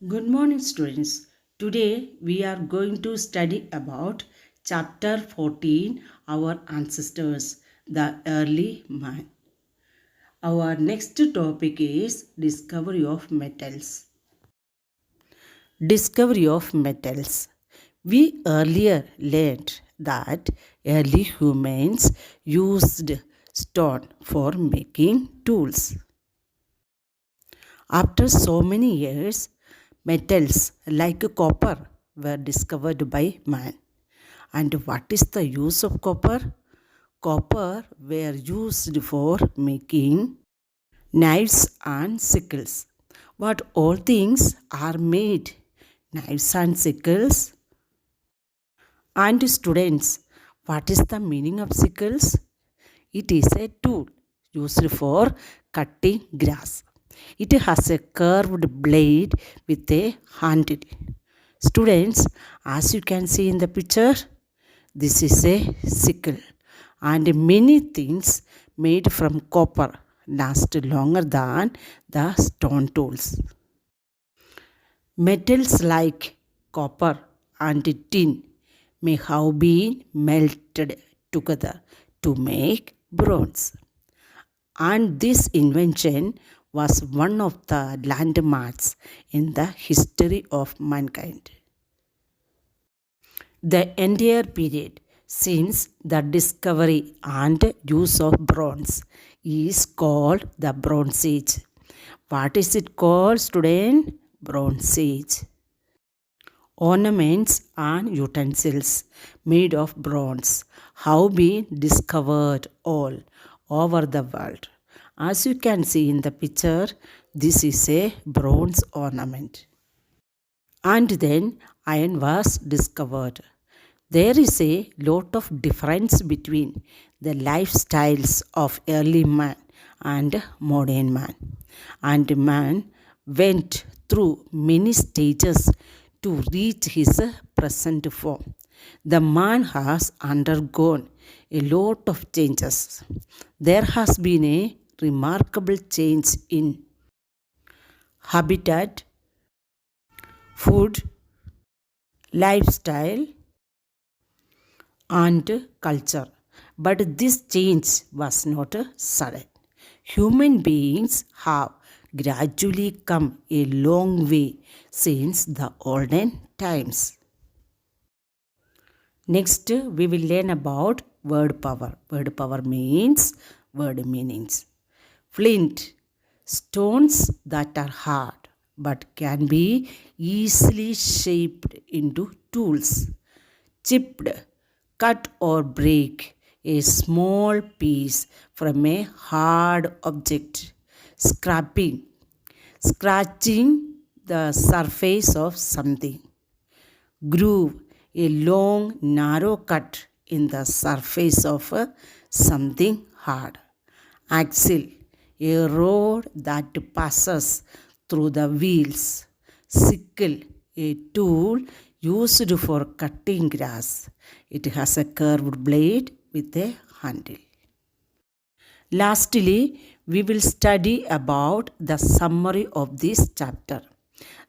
Good morning, students. Today we are going to study about chapter 14, Our Ancestors, the Early Man. Our next topic is Discovery of Metals. Discovery of metals. We earlier learned that early humans used stone for making tools. After so many years, metals like copper were discovered by man. And what is the use of copper? Copper were used for making knives and sickles. What all things are made? Knives and sickles. And students, what is the meaning of sickles? It is a tool used for cutting grass. It has a curved blade with a handle. Students, as you can see in the picture, this is a sickle, and many things made from copper last longer than the stone tools. Metals like copper and tin may have been melted together to make bronze. And this invention was one of the landmarks in the history of mankind. The entire period since the discovery and use of bronze is called the Bronze Age. What is it called, student? Bronze Age. Ornaments and utensils made of bronze have been discovered all over the world. As you can see in the picture, this is a bronze ornament. And then iron was discovered. There is a lot of difference between the lifestyles of early man and modern man. And man went through many stages to reach his present form. The man has undergone a lot of changes. There has been a remarkable change in habitat, food, lifestyle, and culture. But this change was not sudden. Human beings have gradually come a long way since the olden times. Next, we will learn about word power. Word power means word meanings. Flint, stones that are hard but can be easily shaped into tools. Chipped, cut or break a small piece from a hard object. Scraping, scratching the surface of something. Groove, a long narrow cut in the surface of something hard. Axle, a road that passes through the wheels. Sickle, a tool used for cutting grass. It has a curved blade with a handle. Lastly, we will study about the summary of this chapter.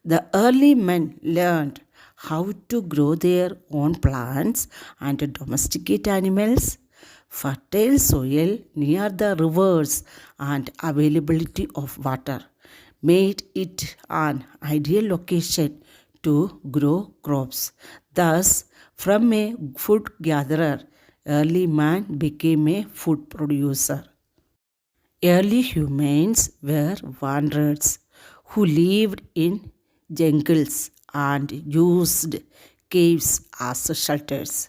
The early men learned how to grow their own plants and domesticate animals. Fertile soil near the rivers and availability of water made it an ideal location to grow crops. Thus, from a food gatherer, early man became a food producer. Early humans were wanderers who lived in jungles and used caves as shelters.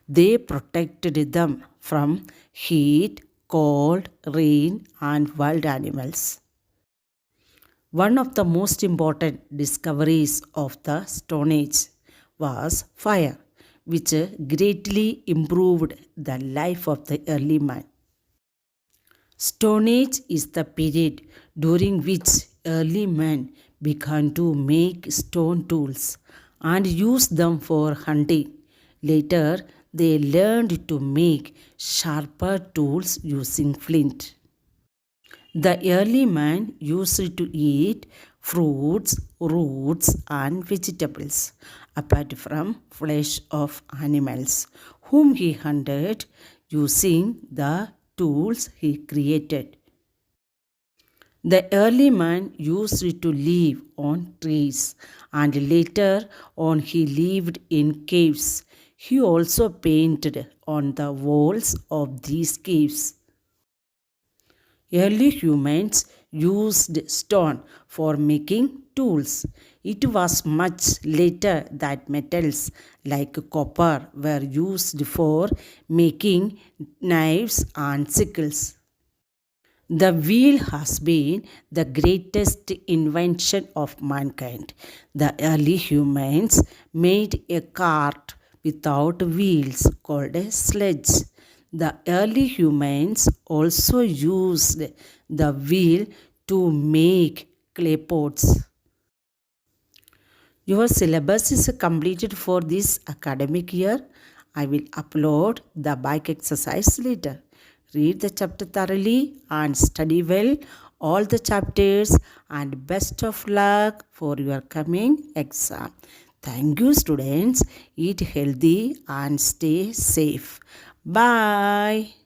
They protected them from heat, cold, rain, and wild animals. One of the most important discoveries of the Stone Age was fire, which greatly improved the life of the early man. Stone Age is the period during which early men began to make stone tools and use them for hunting. Later, they learned to make sharper tools using flint. The early man used to eat fruits, roots, and vegetables, apart from flesh of animals, whom he hunted using the tools he created. The early man used to live on trees, and later on he lived in caves. He also painted on the walls of these caves. Early humans used stone for making tools. It was much later that metals like copper were used for making knives and sickles. The wheel has been the greatest invention of mankind. The early humans made a cart without wheels called a sledge. The early humans also used the wheel to make clay pots. Your syllabus is completed for this academic year. I will upload the bike exercise later. Read the chapter thoroughly and study well all the chapters, and best of luck for your coming exam. Thank you, students. Eat healthy and stay safe. Bye.